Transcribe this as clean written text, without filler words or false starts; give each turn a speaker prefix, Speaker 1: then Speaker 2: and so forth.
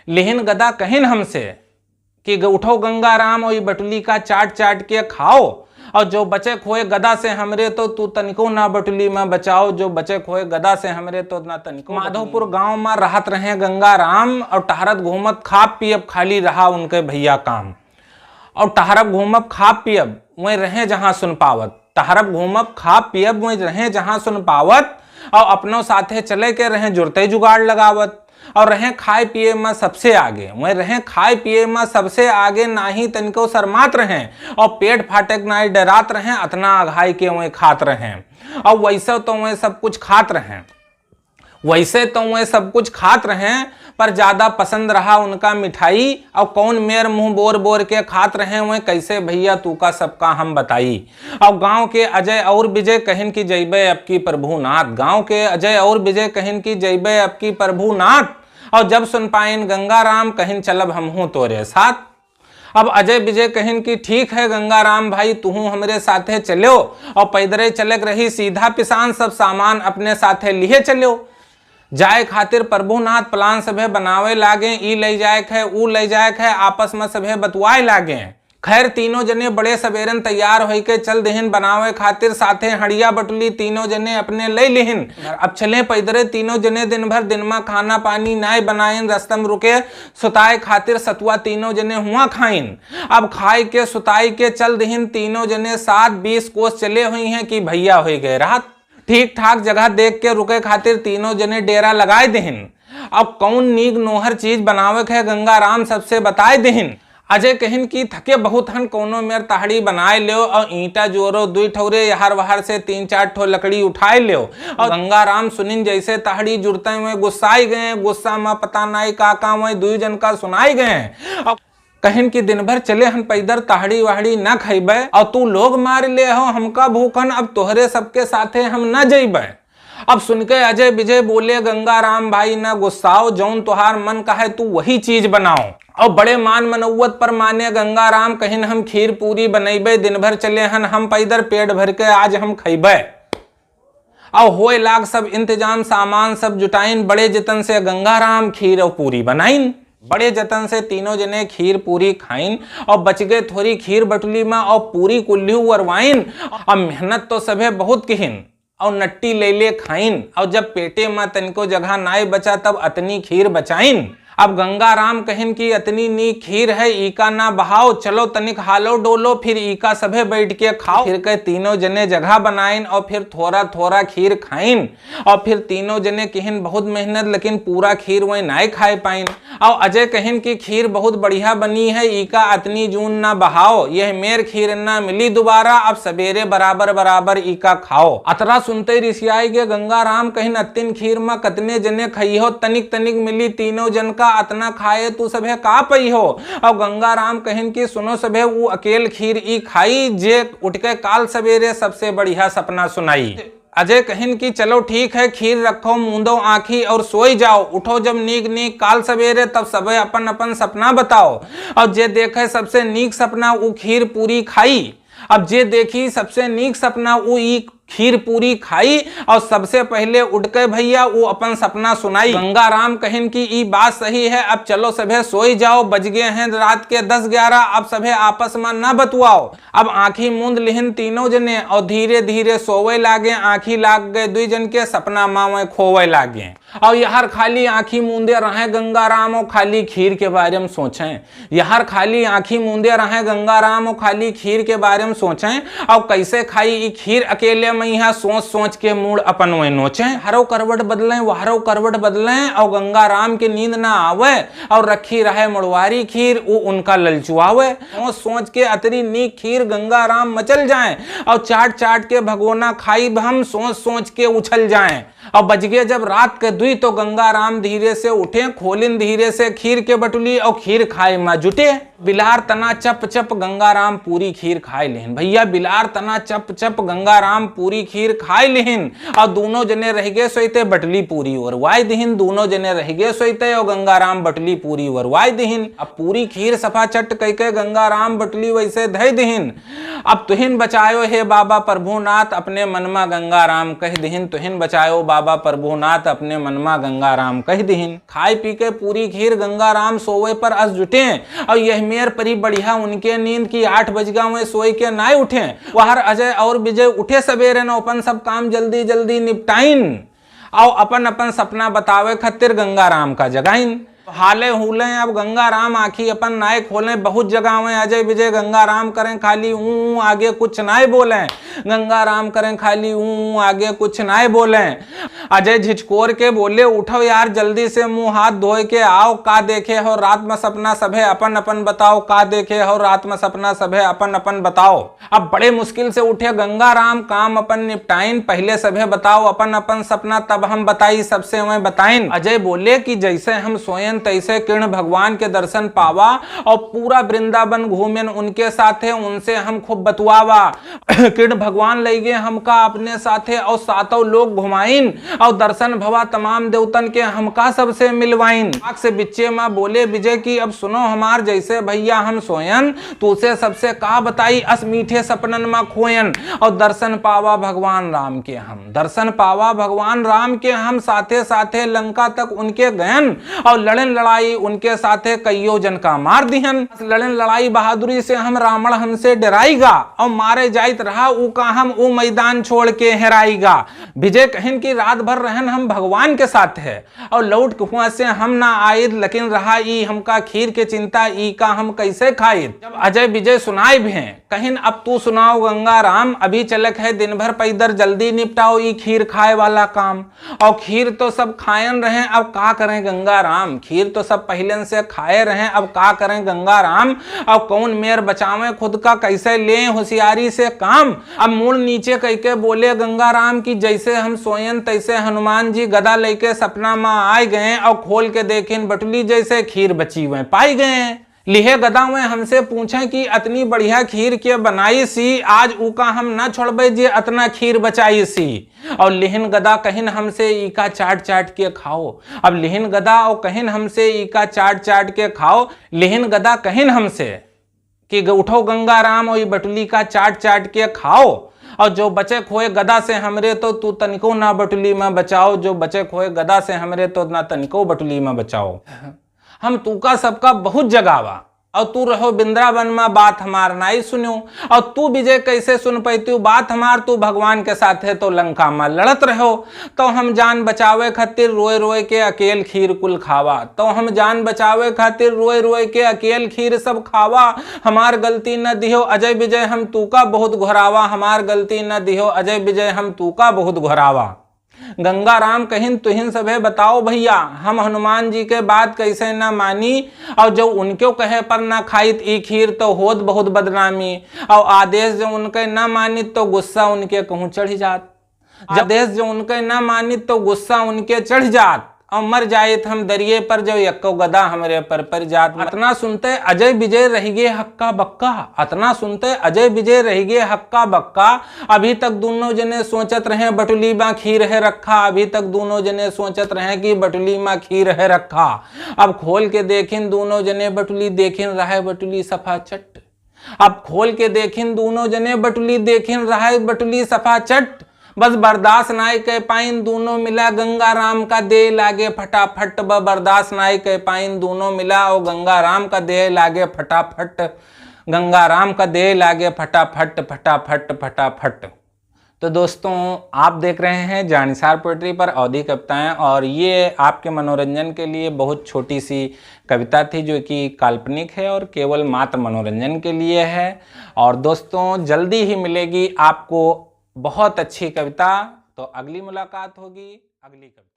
Speaker 1: लेकिन गदा कहिन हमसे कि उठो गंगाराम और ये बटुली का चाट चाट के खाओ, और जो बचे खोए गदा से हमरे तो तू तनिको ना बटुली में बचाओ, जो बचे खोए गदा से हमरे तो ना तनिको। माधोपुर गांव में रहत रहे गंगाराम और टहरत घूमत खाब पियब खाली रहा उनके भैया काम। और टहरब घूमब खाब पियब वहीं रहे जहां सुन पावत, टहरब घूमब खाब पियब वहीं रहे जहां सुन पावत, और अपनों साथे चले के रहे जुड़ते जुगाड़ लगावत, और रहे खाए पिए में सबसे आगे, वहीं रहे खाए पिए में सबसे आगे, ना ही तनिको शर्मात रहे और पेट फाटक ना ही डरात रहे, अतना अघाई के वहीं खात रहे। और वैसे तो वहीं सब कुछ खात रहे, वैसे तो वह सब कुछ खात रहे, पर ज्यादा पसंद रहा उनका मिठाई, और कौन मेर मुंह बोर बोर के खात रहे वह कैसे भैया तू का सबका हम बताई। और गांव के अजय और विजय कहन की जैबे अब की प्रभुनाथ, गांव के अजय और विजय कहन की जैबे अब की प्रभुनाथ, और जब सुन पाइन गंगाराम कहन चलब हम हूं तोरे साथ। अब अजय विजय कहन की ठीक है गंगाराम भाई तू हमरे साथे चलो, और पैदरे चलक रही सीधा पिसान सब सामान अपने साथे लिए चलो। जाए खातिर प्रभुनाथ प्लान सभे बनावे लागे, ई ले जाए है ऊ ले जाए है, आपस में सभे बतवाए लागे। खैर तीनों जने बड़े सवेरन तैयार होके चल देहिन बनावे खातिर, साथे हड़िया बटुली तीनों जने अपने ले लेहिन। अब चले पैदरे तीनों जने दिन भर दिन में खाना पानी नाय बनाइन, रस्तम रुके सुताए खातिर सतुआ तीनों जने हुआ खाइन। अब खाए के सुताई के चल देहिन तीनों जने 7-20 कोस चले हुई हैं कि भैया हो गए रात। ठीक ठाक जगह देख के रुके खातिर तीनों जने डेरा लगाए देहिन। अब कौन नीक नोहर चीज बनावे है गंगाराम सबसे बताए देहिन। अजय कहन की थके बहुत हन कोनो मेर ताहड़ी बनाए लो, और ईंटा जोरो 2 ठौरे यहार वहार से 3-4 ठो लकड़ी उठाए लो। और गंगाराम सुनिन जैसे ताहड़ी जुड़ते हुए गुस्साई गए, गुस्सा में पता नहीं काका वही 2 जन का सुनाई गए। कहन की दिन भर चले हन पैदर ताहड़ी वाहड़ी न खैबे, और तू लोग मार ले हो हमका भूखन, अब तोहरे सबके साथे हम न जइबे। अब सुनके अजय विजय बोले गंगाराम भाई न गुस्साओ, जौन तुहार मन कहे तू वही चीज बनाओ। और बड़े मान मनौवत पर माने गंगाराम कहन हम खीर पूरी बनैबे, दिन भर चले हन हम पैदर पेट भर के आज हम खैबे। और होए लाग सब इंतजाम सामान सब जुटाइन, बड़े जतन से गंगाराम खीर और पूरी बनाइन। बड़े जतन से तीनों जने खीर पूरी खाइन, और बच गए थोड़ी खीर बटुली में और पूरी कुल्ली वरवाइन। और मेहनत तो सभे बहुत किहिन और नट्टी ले ले खाइन, और जब पेटे में तनिको जगह नाय बचा तब अतनी खीर बचाइन। अब गंगाराम कहन की अतनी नी खीर है ईका ना बहाओ, चलो तनिक हालो डोलो फिर ईका सभे बैठ के खाओ। फिर के तीनों जने जगह बनाइन और फिर थोड़ा थोड़ा खीर खाइन, और फिर तीनों जने कहन बहुत मेहनत लेकिन पूरा खीर वही नाय खाए पाइन। और अजय कहन की खीर बहुत बढ़िया बनी है, ईका अतनी जून ना बहाओ, यह मेर खीर ना मिली दोबारा, अब सवेरे बराबर बराबर ईका खाओ। अतरा सुनते रिसियाई के गंगाराम कहन अतिन खीर में कतने जने खई हो, तनिक तनिक मिली तीनों जन का, अतना खाए तू सभे का पई हो। और गंगाराम कहन की सुनो सभे वो अकेल खीर ई खाई, जे उठ के काल सवेरे सबसे बढ़िया सपना सुनाई। अजय कहन की चलो ठीक है खीर रखो मूंदो आंखी और सोई जाओ, उठो जब नीक नीक काल सवेरे तब सबे अपन अपन सपना बताओ। और जे देखे सबसे नीक सपना वो खीर पूरी खाई। अब जे देखी सबसे नीक सपना वो ई खीर पूरी खाई, और सबसे पहले उठ के भैया वो अपन सपना सुनाई। गंगाराम कहन की ई बात सही है, अब चलो सभे सोई जाओ, बज गए हैं रात के 10-11, अब सभे आपस में न बतवाओ। अब आंखी मूंद लिहिन तीनों जने और धीरे धीरे सोवे लागे, आंखी लाग गए 2 जन के सपना मावे खोवे लागे। और यार खाली आंखी मूंदे रहे गंगाराम और खाली खीर के बारे में सोचें, यार खाली आंखी मूंदे रहे गंगाराम और खाली खीर के बारे में सोचें, और कैसे खाई ई खीर अकेले में यहाँ सोच सोच के मूड अपन वे नोचे। हरो करवट बदलें वहरो करवट बदलें, और गंगाराम की नींद ना आवे, और रखी रहे मुड़वारी खीर वो उनका ललचुआवे। सोच सोच के अतरी नीक खीर गंगाराम मचल जाएं, और चाट चाट के भगोना खाई हम सोच सोच के उछल जाएं। और बज गए जब रात के 2 तो गंगाराम धीरे से उठे, खोलिन धीरे से खीर के बटुली और खीर खाए में जुटे। बिलार तना चप चप गंगाराम पूरी खीर खाए लेहिन। भैया बिलार तना चप चप गंगाराम पूरी खीर खाए लेहिन और दोनों जने रह गए सोईते बटली पूरी वरवाई दिहिन। दोनों जने रह गए सोईते और गंगाराम बटली पूरी वरवाई दिहिन। अब पूरी खीर सफा चट कह के गंगाराम बटली वैसे धय दिहिन। अब तुहिन बचायो हे बाबा प्रभुनाथ अपने मनमा गंगाराम कह दिहिन। तुहिन बचायो बाबा प्रभुनाथ अपने मनमा गंगाराम कह दिहिन। खाए पी के पूरी खीर गंगाराम सोवे पर अस जुटे और यह मेर परी बढ़िया उनके नींद की 8 बज गए सोए के नाय उठे। वहर अजय और विजय उठे सवेरे न अपन सब काम जल्दी जल्दी निपटाइन और अपन अपन सपना बतावे खातिर गंगाराम का जगाइन। हाले हुले अब गंगाराम आखी अपन नाय खोले बहुत जगह में अजय विजय गंगाराम करें खाली ऊं आगे कुछ नाय बोले। गंगाराम करें खाली ऊं आगे कुछ नाय बोले। अजय झिझकोर के बोले उठो यार जल्दी से मुंह हाथ धोए के आओ का देखे हो रात में सपना सभे अपन अपन बताओ का देखे हो रात में सपना सभे अपन अपन बताओ। अब बड़े मुश्किल से उठे गंगाराम काम अपन निपटाइन पहले सभे बताओ अपन अपन सपना तब हम बताई सबसे मैं बताइन। अजय बोले कि जैसे हम सोयन तैसे कृष्ण भगवान के दर्शन पावा और पूरा वृंदावन घूमेन उनके साथे उनसे हम खूब बतुआवा। कृष्ण भगवान ले गए हमका अपने साथे और सातों लोग घुमाइन और दर्शन भवा तमाम देवतन के हमका सबसे मिलवाइन। आग से बिच्चे माँ बोले विजय की अब सुनो हमार जैसे भैया हम सोयन तो उसे सबसे का बताई अस मीठे सपनन माँ खोयन और दर्शन पावा भगवान राम के हम। दर्शन पावा भगवान राम के हम साथे साथे लंका तक उनके गयन और लड़न लड़ाई उनके साथे कईयों जन का मार दिहन। लड़न लड़ाई बहादुरी से हम रावण हमसे डराईगा और मारे जाइत रहा ऊ का हम ऊ मैदान छोड़ के हेराईगा। विजय कहन की रात भर रहन हम भगवान के साथ है और लौट कुआ से हम ना आयद लेकिन रहा ई हमका खीर के चिंता ई का हम कैसे खाइद। जब अजय विजय सुनाए भी हैं कहिन अब तू सुनाओ गंगाराम अभी चलक है दिन भर पैदर जल्दी निपटाओ ई खीर खाए वाला काम। और खीर तो सब खायन रहे अब का करें गंगाराम। खीर तो सब पहले से खाए रहे अब का करें गंगाराम। अब कौन मेर बचावे खुद का कैसे ले होशियारी से काम। अब मूल नीचे कह के बोले गंगाराम की जैसे हम सोयन तैसे हनुमान जी गदा लेके सपना में आए गए और खोल के देखें बटुली जैसे खीर बची हुए पाई गए। लिहे गदा में हमसे पूछे कि अतनी बढ़िया खीर के बनाई सी आज उका हम ना छोड़बे जे अतना खीर बचाई सी। और लिहिन गदा कहिन हमसे ईका चाट चाट के खाओ। अब लिहिन गदा और कहिन हमसे ईका चाट चाट के खाओ। लिहिन गदा कहिन हमसे कि उठो गंगाराम और बटुली का चाट चाट के खाओ और जो बचे खोए गदा से हमरे तो तू तनिको ना बटुली में बचाओ। जो बचे खोए गदा से हमरे तो ना तनिको बटुली में बचाओ। हम तूका सबका बहुत जगावा और तू रहो वृंदावन में बात हमार नाई सुनो। और तू विजय कैसे सुन पैती बात हमार तू भगवान के साथ है तो लंका में लड़त रहो। तो हम जान बचावे खातिर रोए रोए के अकेल खीर कुल खावा। तो हम जान बचावे खातिर रोए रोए के अकेल खीर सब खावा। हमार गलती न दिहो अजय विजय हम तूका बहुत घोरावा। हमार गलती न दिहो अजय विजय हम तूका बहुत घोरावा। गंगाराम कहिन तुहिन सभे बताओ भैया हम हनुमान जी के बात कैसे ना मानी। और जो उनको कहे पर ना खाइत ई खीर तो होत बहुत बदनामी। और आदेश जो उनके ना मानित तो गुस्सा उनके कहूँ चढ़ जात। आदेश जो उनके ना मानित तो गुस्सा उनके चढ़ जात। और मर जाए हम दरिये पर जो यक्को गदा हमरे पर जात। अतना सुनते अजय विजय रह गए हक्का बक्का। अतना सुनते अजय विजय रह गए हक्का बक्का। अभी तक दोनों जने सोचत रहे बटुली माँ खीर है रखा। अभी तक दोनों जने सोचत रहे कि बटुली माँ खीर है रखा। अब खोल के देखिन दोनों जने बटुली देखिन रहा बटुली सफा चट। अब खोल के देखिन दोनों जने बटुली देखिन रहा बटुली सफा चट। बस बर्दाश्त नाई कह पाइन दोनों मिला गंगाराम का देह लागे फटाफट। बर्दाश्त नाई कह पाइन दोनों मिला और गंगाराम का देह लागे फटाफट। गंगाराम का देह लागे फटाफट फटाफट फटाफट। तो दोस्तों आप देख रहे हैं जानिसार पोएट्री पर अवधी कविताएं और ये आपके मनोरंजन के लिए बहुत छोटी सी कविता थी जो कि काल्पनिक है और केवल मात्र मनोरंजन के लिए है। और दोस्तों जल्दी ही मिलेगी आपको बहुत अच्छी कविता। तो अगली मुलाकात होगी अगली कविता।